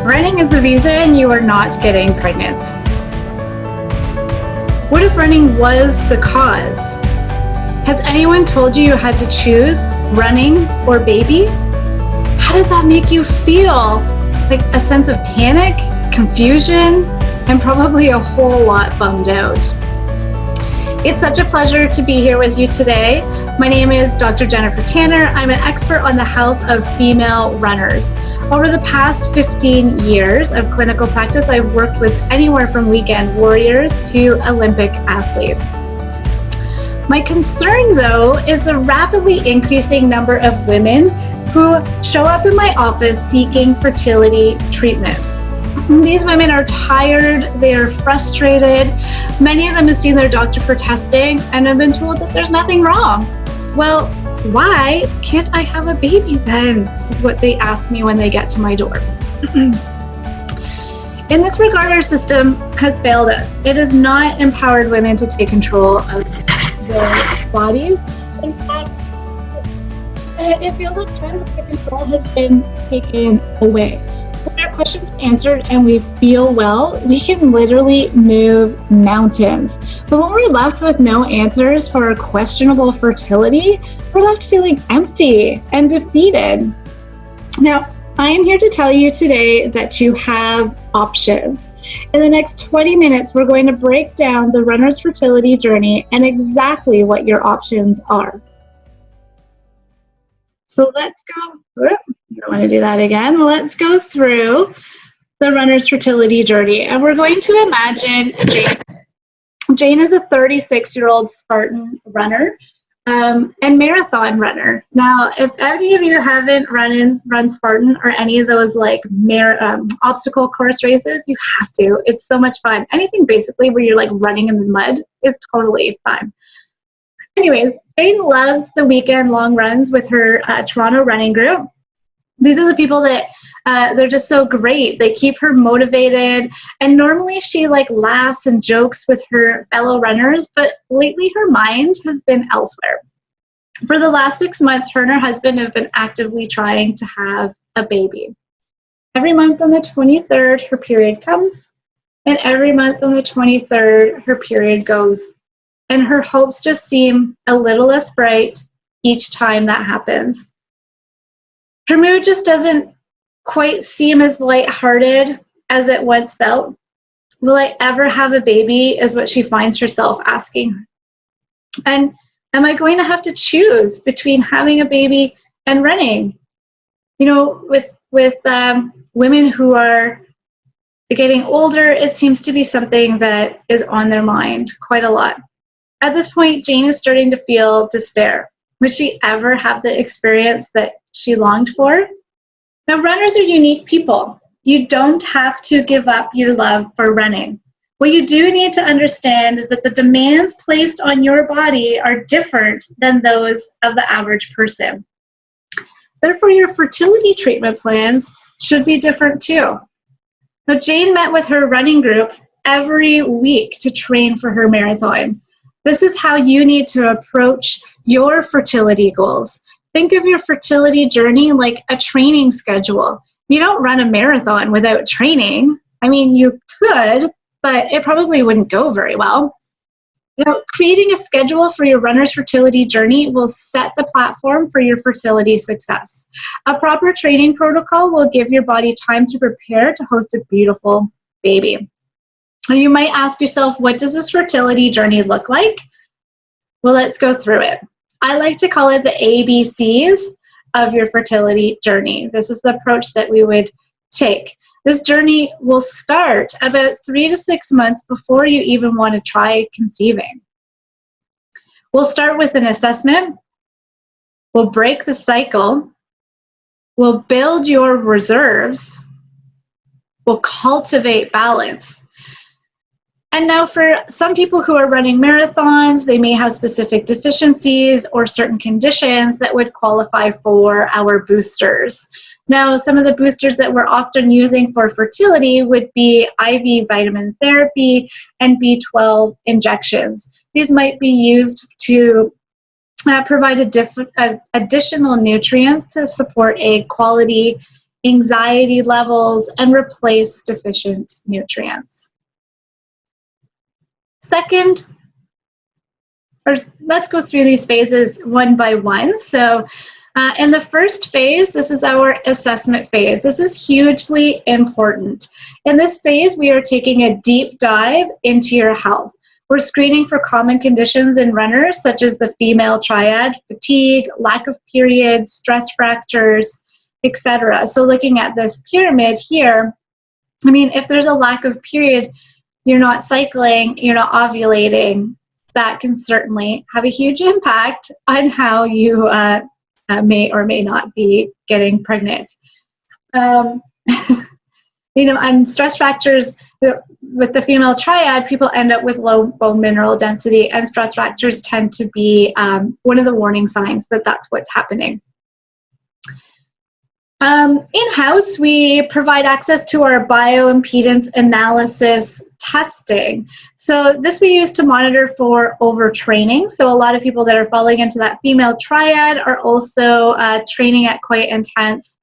Running is the reason you are not getting pregnant. What if running was the cause? Has anyone told you you had to choose running or baby? How did that make you feel? Like a sense of panic, confusion, and probably a whole lot bummed out. It's such a pleasure to be here with you today. My name is Dr. Jennifer Tanner. I'm an expert on the health of female runners. Over the past 15 years of clinical practice, I've worked with anywhere from weekend warriors to Olympic athletes. My concern, though, is the rapidly increasing number of women who show up in my office seeking fertility treatments. These women are tired, they are frustrated. Many of them have seen their doctor for testing and have been told that there's nothing wrong. Well, why can't I have a baby then? Is what they ask me when they get to my door. In this regard, our system has failed us. It has not empowered women to take control of their bodies. In fact, it feels like times the control has been taken away. When our questions are answered and we feel well, we can literally move mountains. But when we're left with no answers for our questionable fertility, we're left feeling empty and defeated. Now, I am here to tell you today that you have options. In the next 20 minutes, we're going to break down the runner's fertility journey and exactly what your options are. So let's go, I don't want to do that again. Let's go through the runner's fertility journey. And we're going to imagine Jane. Jane is a 36-year-old Spartan runner and marathon runner. Now, if any of you haven't run Spartan or any of those like obstacle course races, you have to. It's so much fun. Anything basically where you're like running in the mud is totally fun. Anyways, Jane loves the weekend long runs with her Toronto running group. These are the people that they're just so great. They keep her motivated. And normally she like laughs and jokes with her fellow runners, but lately her mind has been elsewhere. For the last 6 months, her and her husband have been actively trying to have a baby. Every month on the 23rd, her period comes. And every month on the 23rd, her period goes. And her hopes just seem a little less bright each time that happens. Her mood just doesn't quite seem as lighthearted as it once felt. Will I ever have a baby is what she finds herself asking. And am I going to have to choose between having a baby and running? You know, with women who are getting older, it seems to be something that is on their mind quite a lot. At this point, Jane is starting to feel despair. Would she ever have the experience that she longed for? Now, runners are unique people. You don't have to give up your love for running. What you do need to understand is that the demands placed on your body are different than those of the average person. Therefore, your fertility treatment plans should be different too. Now, Jane met with her running group every week to train for her marathon. This is how you need to approach your fertility goals. Think of your fertility journey like a training schedule. You don't run a marathon without training. I mean, you could, but it probably wouldn't go very well. Now, creating a schedule for your runner's fertility journey will set the platform for your fertility success. A proper training protocol will give your body time to prepare to host a beautiful baby. You might ask yourself, what does this fertility journey look like? Well, let's go through it. I like to call it the ABCs of your fertility journey. This is the approach that we would take. This journey will start about 3 to 6 months before you even want to try conceiving. We'll start with an assessment. We'll break the cycle. We'll build your reserves. We'll cultivate balance. And now for some people who are running marathons, they may have specific deficiencies or certain conditions that would qualify for our boosters. Now, some of the boosters that we're often using for fertility would be IV vitamin therapy and B12 injections. These might be used to provide additional nutrients to support a quality anxiety levels, and replace deficient nutrients. Second, or let's go through these phases one by one. So in the first phase, this is our assessment phase. This is hugely important. In this phase, we are taking a deep dive into your health. We're screening for common conditions in runners, such as the female triad, fatigue, lack of periods, stress fractures, etc. So looking at this pyramid here, I mean, if there's a lack of period, you're not cycling, you're not ovulating, that can certainly have a huge impact on how you may or may not be getting pregnant. You know, and stress fractures with the female triad, people end up with low bone mineral density, and stress fractures tend to be one of the warning signs that that's what's happening. In-house, we provide access to our bioimpedance analysis testing. So this we use to monitor for overtraining. So a lot of people that are falling into that female triad are also training at quite intense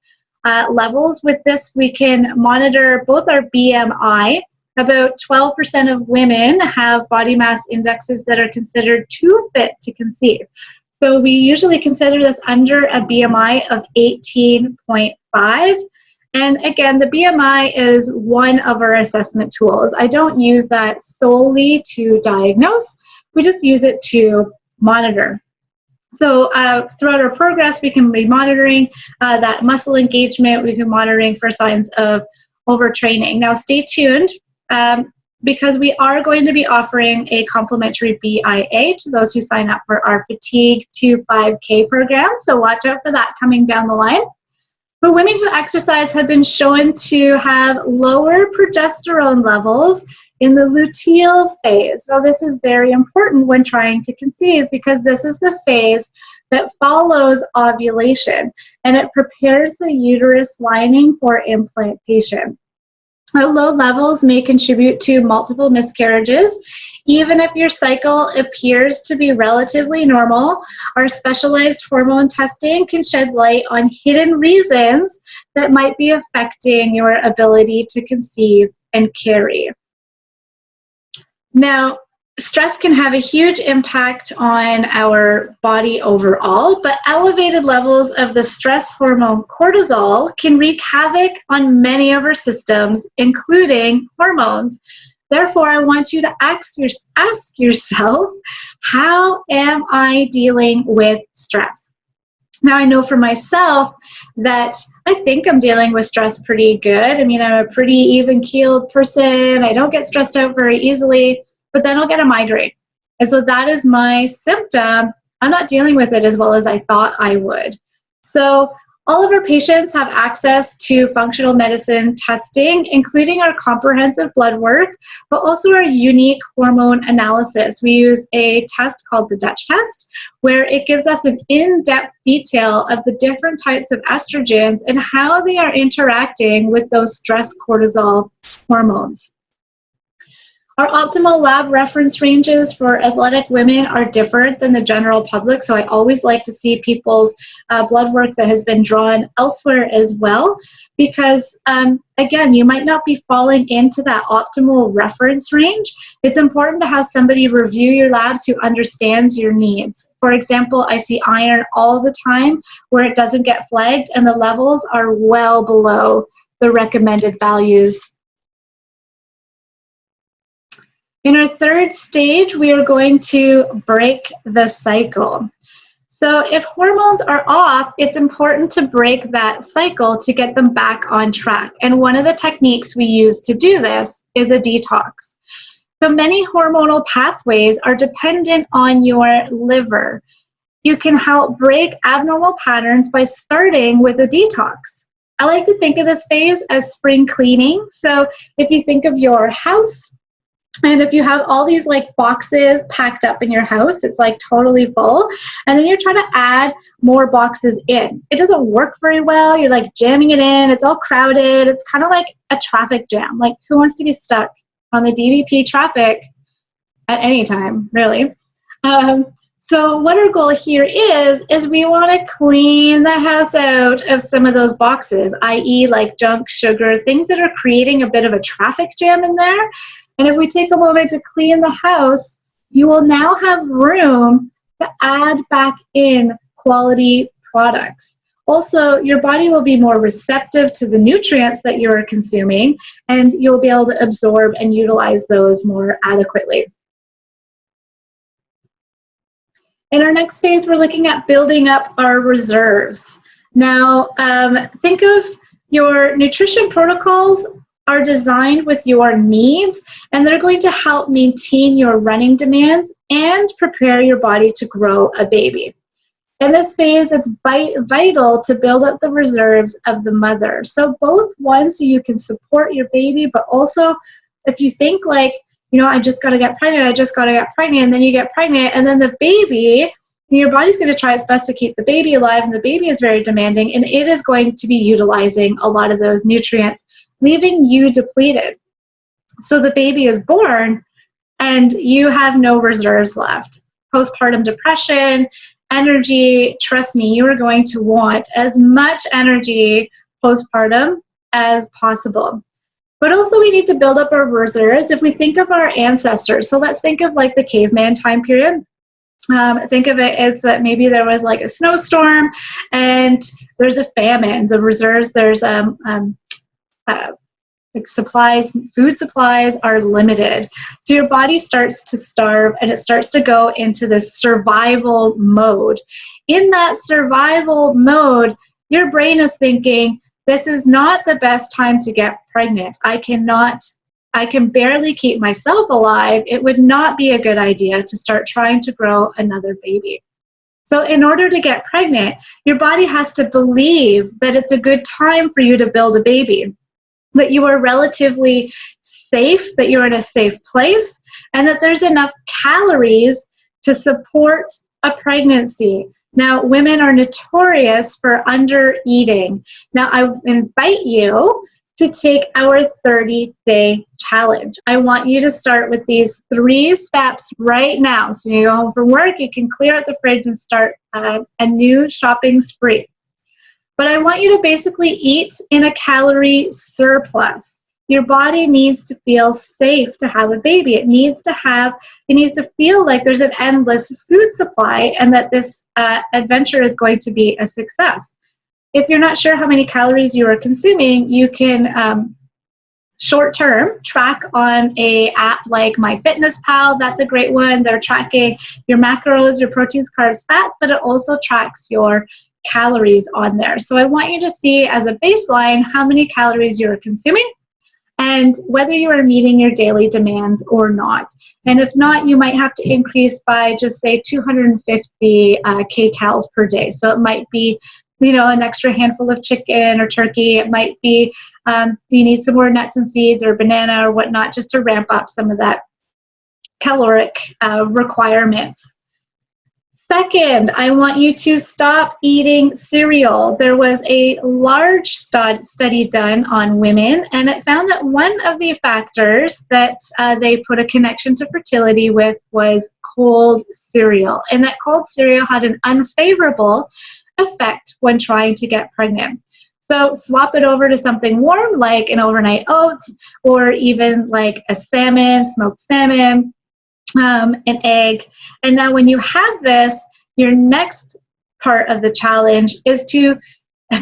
levels. With this, we can monitor both our BMI. About 12% of women have body mass indexes that are considered too fit to conceive. So we usually consider this under a BMI of 18.5. And again, the BMI is one of our assessment tools. I don't use that solely to diagnose. We just use it to monitor. So throughout our progress, we can be monitoring that muscle engagement. We can be monitoring for signs of overtraining. Now, stay tuned. Because we are going to be offering a complimentary BIA to those who sign up for our Fatigue to 5K program. So watch out for that coming down the line. But women who exercise have been shown to have lower progesterone levels in the luteal phase. Now, this is very important when trying to conceive because this is the phase that follows ovulation, and it prepares the uterus lining for implantation. Low levels may contribute to multiple miscarriages. Even if your cycle appears to be relatively normal, our specialized hormone testing can shed light on hidden reasons that might be affecting your ability to conceive and carry. Now, stress can have a huge impact on our body overall, but elevated levels of the stress hormone cortisol can wreak havoc on many of our systems, including hormones. Therefore, I want you to ask yourself, how am I dealing with stress? Now, I know for myself that I think I'm dealing with stress pretty good. I mean, I'm a pretty even-keeled person. I don't get stressed out very easily, but then I'll get a migraine. And so that is my symptom. I'm not dealing with it as well as I thought I would. So all of our patients have access to functional medicine testing, including our comprehensive blood work, but also our unique hormone analysis. We use a test called the Dutch test, where it gives us an in-depth detail of the different types of estrogens and how they are interacting with those stress cortisol hormones. Our optimal lab reference ranges for athletic women are different than the general public, so I always like to see people's blood work that has been drawn elsewhere as well, because again, you might not be falling into that optimal reference range. It's important to have somebody review your labs who understands your needs. For example, I see iron all the time where it doesn't get flagged and the levels are well below the recommended values. In our third stage, we are going to break the cycle. So if hormones are off, it's important to break that cycle to get them back on track. And one of the techniques we use to do this is a detox. So many hormonal pathways are dependent on your liver. You can help break abnormal patterns by starting with a detox. I like to think of this phase as spring cleaning. So if you think of your house, and if you have all these like boxes packed up in your house, it's like totally full, and then you're trying to add more boxes in. It doesn't work very well. You're like jamming it in. It's all crowded. It's kind of like a traffic jam. Like, who wants to be stuck on the DVP traffic at any time, really? So what our goal here is we want to clean the house out of some of those boxes, i.e. like junk, sugar, things that are creating a bit of a traffic jam in there. And if we take a moment to clean the house, you will now have room to add back in quality products. Also, your body will be more receptive to the nutrients that you're consuming, and you'll be able to absorb and utilize those more adequately. In our next phase, we're looking at building up our reserves. Now, think of your nutrition protocols are designed with your needs, and they're going to help maintain your running demands and prepare your body to grow a baby. In this phase, it's vital to build up the reserves of the mother. So both one, so you can support your baby, but also if you think like, you know, I just got to get pregnant, and then you get pregnant, and then the baby, your body's going to try its best to keep the baby alive, and the baby is very demanding, and it is going to be utilizing a lot of those nutrients, leaving you depleted. So the baby is born, and you have no reserves left. Postpartum depression, energy, trust me, you are going to want as much energy postpartum as possible. But also we need to build up our reserves. If we think of our ancestors, so let's think of like the caveman time period. Think of it as that maybe there was like a snowstorm and there's a famine. The reserves, there's like supplies, food supplies are limited. So your body starts to starve and it starts to go into this survival mode. In that survival mode, your brain is thinking, this is not the best time to get pregnant. I can barely keep myself alive. It would not be a good idea to start trying to grow another baby. So in order to get pregnant, your body has to believe that it's a good time for you to build a baby, that you are relatively safe, that you're in a safe place, and that there's enough calories to support a pregnancy. Now, women are notorious for under eating. Now, I invite you to take our 30-day challenge. I want you to start with these 3 steps right now. So you go home from work, you can clear out the fridge and start a new shopping spree. But I want you to basically eat in a calorie surplus. Your body needs to feel safe to have a baby. It needs to feel like there's an endless food supply and that this adventure is going to be a success. If you're not sure how many calories you are consuming, you can short-term track on an app like MyFitnessPal. That's a great one. They're tracking your macros, your proteins, carbs, fats, but it also tracks your calories on there. So I want you to see as a baseline how many calories you're consuming and whether you are meeting your daily demands or not. And if not, you might have to increase by just say 250 kcals per day. So it might be, you know, an extra handful of chicken or turkey. It might be you need some more nuts and seeds or banana or whatnot just to ramp up some of that caloric requirements. Second, I want you to stop eating cereal. There was a large study done on women, and it found that one of the factors that they put a connection to fertility with was cold cereal, and that cold cereal had an unfavorable effect when trying to get pregnant. So swap it over to something warm like an overnight oats or even like a salmon, smoked salmon, an egg. And now when you have this, your next part of the challenge is to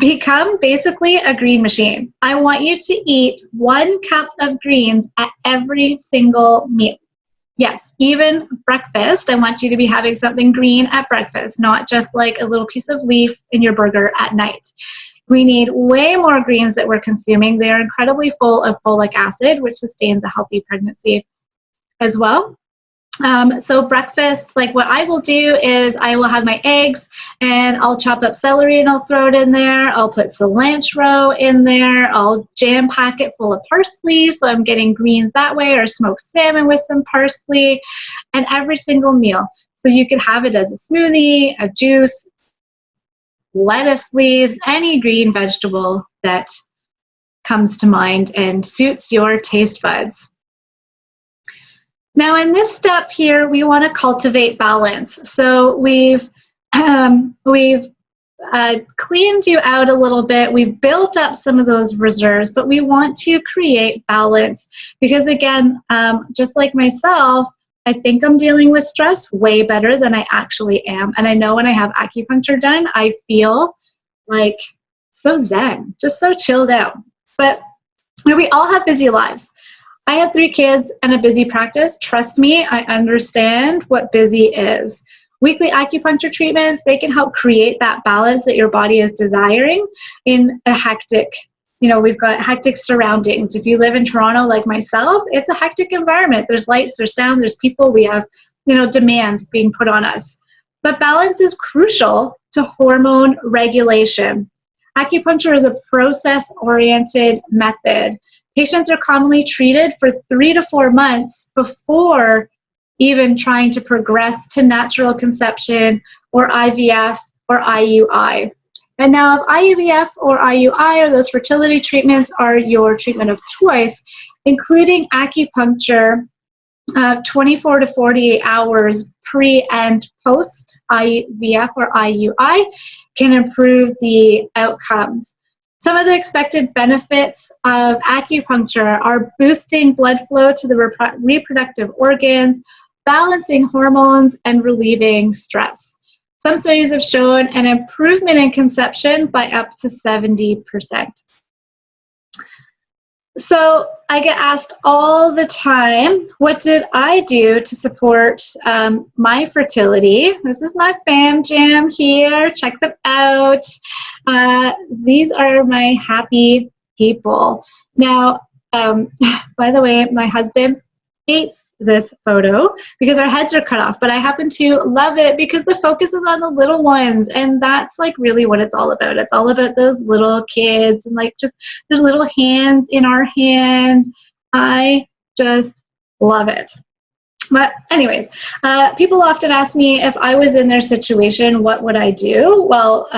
become basically a green machine. I want you to eat 1 cup of greens at every single meal. Yes, even breakfast. I want you to be having something green at breakfast, not just like a little piece of leaf in your burger at night. We need way more greens that we're consuming. They are incredibly full of folic acid, which sustains a healthy pregnancy as well. So breakfast, like what I will do is I will have my eggs and I'll chop up celery and I'll throw it in there. I'll put cilantro in there. I'll jam pack it full of parsley, so I'm getting greens that way, or smoked salmon with some parsley, and every single meal. So you could have it as a smoothie, a juice, lettuce leaves, any green vegetable that comes to mind and suits your taste buds. Now in this step here, we want to cultivate balance. So we've cleaned you out a little bit. We've built up some of those reserves, but we want to create balance because again, just like myself, I think I'm dealing with stress way better than I actually am. And I know when I have acupuncture done, I feel like so zen, just so chilled out. But we all have busy lives. I have 3 kids and a busy practice. Trust me, I understand what busy is. Weekly acupuncture treatments, they can help create that balance that your body is desiring in a hectic, we've got hectic surroundings. If you live in Toronto like myself, it's a hectic environment. There's lights, there's sound, there's people, we have, demands being put on us. But balance is crucial to hormone regulation. Acupuncture is a process-oriented method. Patients are commonly treated for 3 to 4 months before even trying to progress to natural conception or IVF or IUI. And now if IVF or IUI or those fertility treatments are your treatment of choice, including acupuncture 24 to 48 hours pre and post IVF or IUI can improve the outcomes. Some of the expected benefits of acupuncture are boosting blood flow to the reproductive organs, balancing hormones, and relieving stress. Some studies have shown an improvement in conception by up to 70%. So I get asked all the time, what did I do to support my fertility? This is my fam jam here. Check them out. These are my happy people. Now, by the way, my husband hates this photo because our heads are cut off, but I happen to love it because the focus is on the little ones, and that's like really what it's all about. It's all about those little kids and like just their little hands in our hand. I just love it. But anyways, people often ask me if I was in their situation, what would I do? Well,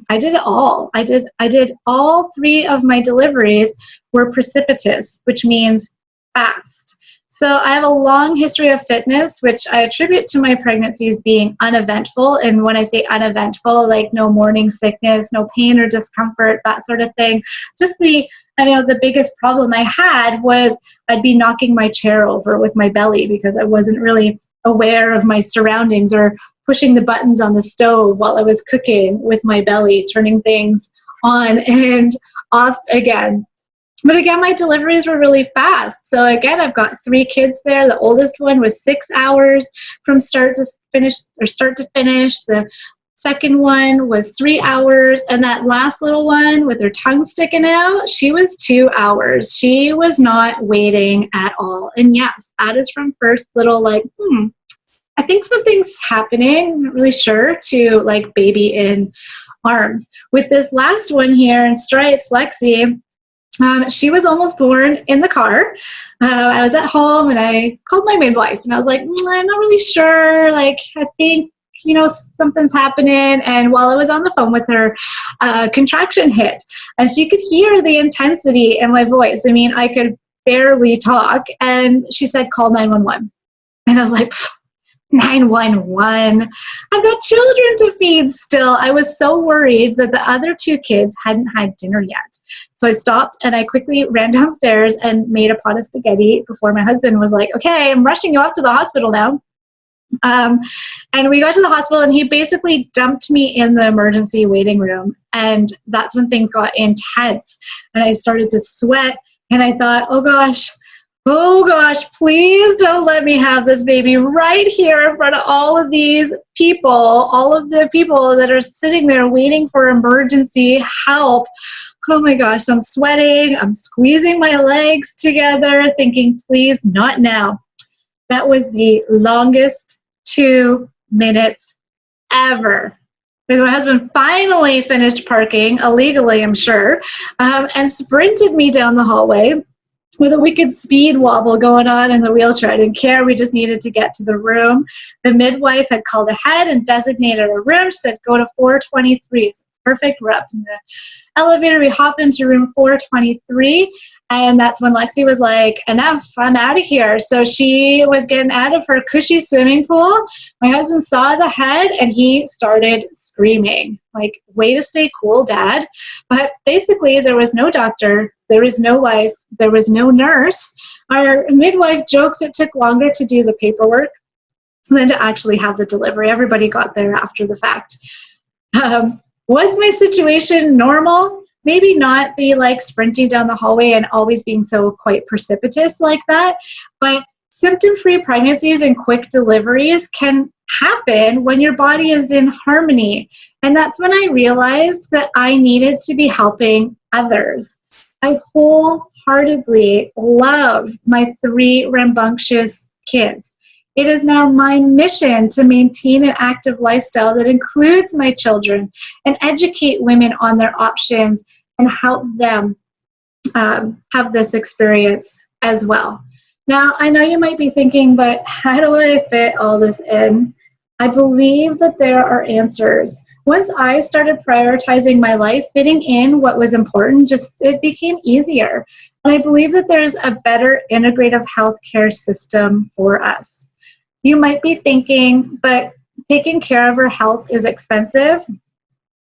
I did it all. I did all 3 of my deliveries were precipitous, which means fast. So I have a long history of fitness, which I attribute to my pregnancies being uneventful. And when I say uneventful, like no morning sickness, no pain or discomfort, that sort of thing. Just the biggest problem I had was I'd be knocking my chair over with my belly because I wasn't really aware of my surroundings, or pushing the buttons on the stove while I was cooking with my belly, turning things on and off again. But again, my deliveries were really fast. So again, I've got 3 kids there. The oldest one was 6 hours from start to finish. The second one was 3 hours. And that last little one with her tongue sticking out, she was 2 hours. She was not waiting at all. And yes, that is from first little like, I think something's happening. I'm not really sure, to like baby in arms. With this last one here in stripes, Lexi, she was almost born in the car. I was at home and I called my midwife and I was like, I'm not really sure. Like, I think, something's happening. And while I was on the phone with her, contraction hit and she could hear the intensity in my voice. I mean, I could barely talk. And she said, call 911. And I was like, 911. I've got children to feed still. I was so worried that the other 2 kids hadn't had dinner yet. So I stopped and I quickly ran downstairs and made a pot of spaghetti before my husband was like, okay, I'm rushing you off to the hospital now. And we got to the hospital and he basically dumped me in the emergency waiting room. And that's when things got intense. And I started to sweat and I thought, oh gosh, please don't let me have this baby right here in front of all of these people, all of the people that are sitting there waiting for emergency help. Oh my gosh, I'm sweating, I'm squeezing my legs together, thinking, please, not now. That was the longest 2 minutes ever. Because my husband finally finished parking, illegally, I'm sure, and sprinted me down the hallway with a wicked speed wobble going on in the wheelchair. I didn't care. We just needed to get to the room. The midwife had called ahead and designated a room. She said, go to 423. It's perfect. We're up in the elevator. We hop into room 423. And that's when Lexi was like, enough, I'm out of here. So she was getting out of her cushy swimming pool. My husband saw the head and he started screaming, like, way to stay cool, Dad. But basically, there was no doctor, there was no wife, there was no nurse. Our midwife jokes it took longer to do the paperwork than to actually have the delivery. Everybody got there after the fact. Was my situation normal? Maybe not the like sprinting down the hallway and always being so quite precipitous like that, but symptom-free pregnancies and quick deliveries can happen when your body is in harmony. And that's when I realized that I needed to be helping others. I wholeheartedly love my 3 rambunctious kids. It is now my mission to maintain an active lifestyle that includes my children and educate women on their options and help them have this experience as well. Now, I know you might be thinking, but how do I fit all this in? I believe that there are answers. Once I started prioritizing my life, fitting in what was important, it became easier. And I believe that there's a better integrative healthcare system for us. You might be thinking, but taking care of our health is expensive.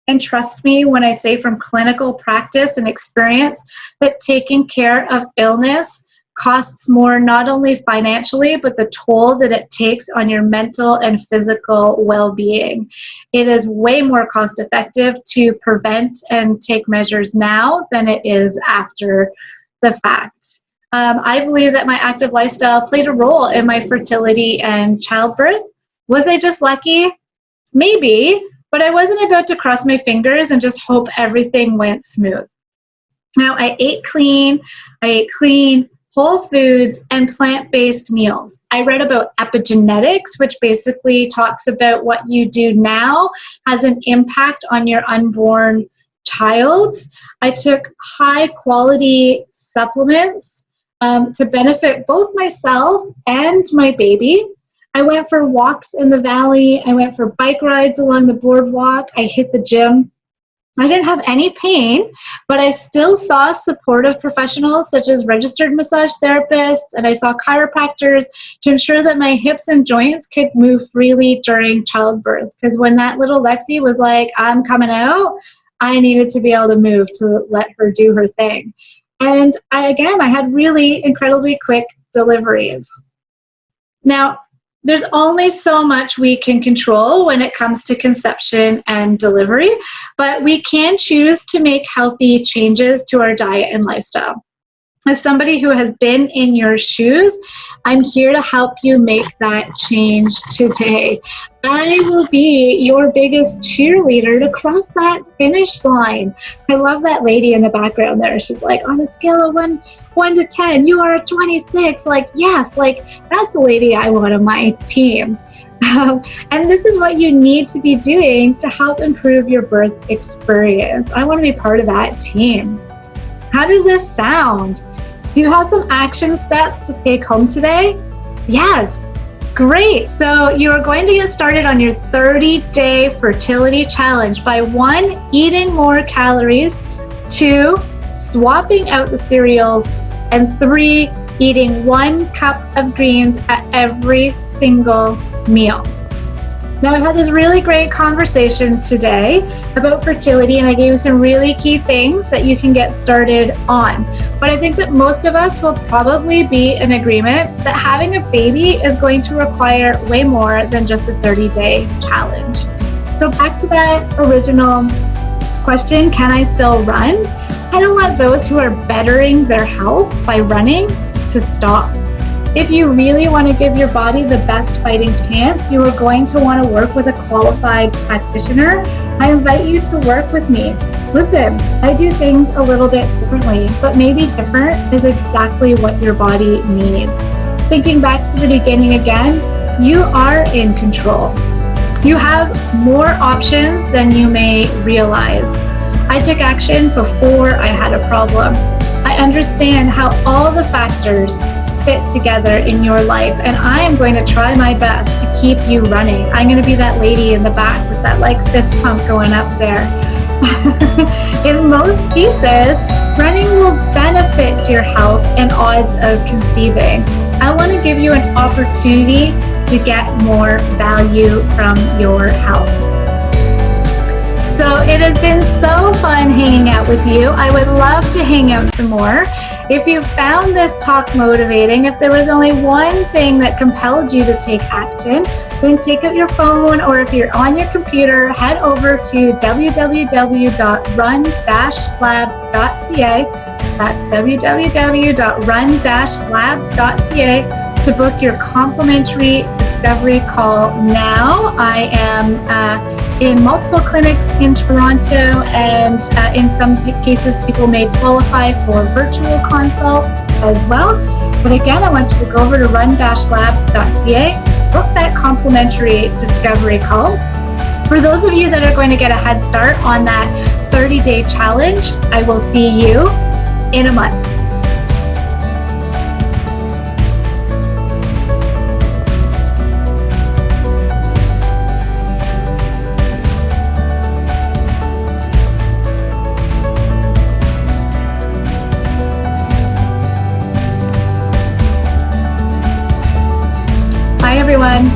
And trust me when I say from clinical practice and experience that taking care of illness costs more, not only financially, but the toll that it takes on your mental and physical well-being. It is way more cost effective to prevent and take measures now than it is after the fact. I believe that my active lifestyle played a role in my fertility and childbirth. Was I just lucky? Maybe, but I wasn't about to cross my fingers and just hope everything went smooth. Now, I ate clean, whole foods, and plant-based meals. I read about epigenetics, which basically talks about what you do now has an impact on your unborn child. I took high-quality supplements to benefit both myself and my baby. I went for walks in the valley. I went for bike rides along the boardwalk. I hit the gym. I didn't have any pain, but I still saw supportive professionals such as registered massage therapists, and I saw chiropractors to ensure that my hips and joints could move freely during childbirth. Because when that little Lexi was like, I'm coming out, I needed to be able to move to let her do her thing. And I had really incredibly quick deliveries. Now, there's only so much we can control when it comes to conception and delivery, but we can choose to make healthy changes to our diet and lifestyle. As somebody who has been in your shoes, I'm here to help you make that change today. I will be your biggest cheerleader to cross that finish line. I love that lady in the background there. She's like, on a scale of 1 to 10, you are a 26. Like, yes, like that's the lady I want on my team. And this is what you need to be doing to help improve your birth experience. I want to be part of that team. How does this sound? Do you have some action steps to take home today? Yes. Great. So you are going to get started on your 30-day fertility challenge by 1, eating more calories, 2, swapping out the cereals, and 3, eating 1 cup of greens at every single meal. Now, I've had this really great conversation today about fertility, and I gave you some really key things that you can get started on. But I think that most of us will probably be in agreement that having a baby is going to require way more than just a 30-day challenge. So back to that original question, can I still run? I don't want those who are bettering their health by running to stop. If you really want to give your body the best fighting chance, you are going to want to work with a qualified practitioner. I invite you to work with me. Listen, I do things a little bit differently, but maybe different is exactly what your body needs. Thinking back to the beginning again, you are in control. You have more options than you may realize. I took action before I had a problem. I understand how all the factors fit together in your life, and I am going to try my best to keep you running. I'm going to be that lady in the back with that like fist pump going up there. In most cases, Running will benefit your health and odds of conceiving. I want to give you an opportunity to get more value from your health. So it has been so fun hanging out with you. I would love to hang out some more. If you found this talk motivating, if there was only one thing that compelled you to take action, then take out your phone, or if you're on your computer, head over to www.run-lab.ca. That's www.run-lab.ca to book your complimentary discovery call now. I am in multiple clinics in Toronto, and in some cases people may qualify for virtual consults as well. But again, I want you to go over to run-lab.ca, book that complimentary discovery call. For those of you that are going to get a head start on that 30-day challenge, I will see you in a month. Bye, everyone.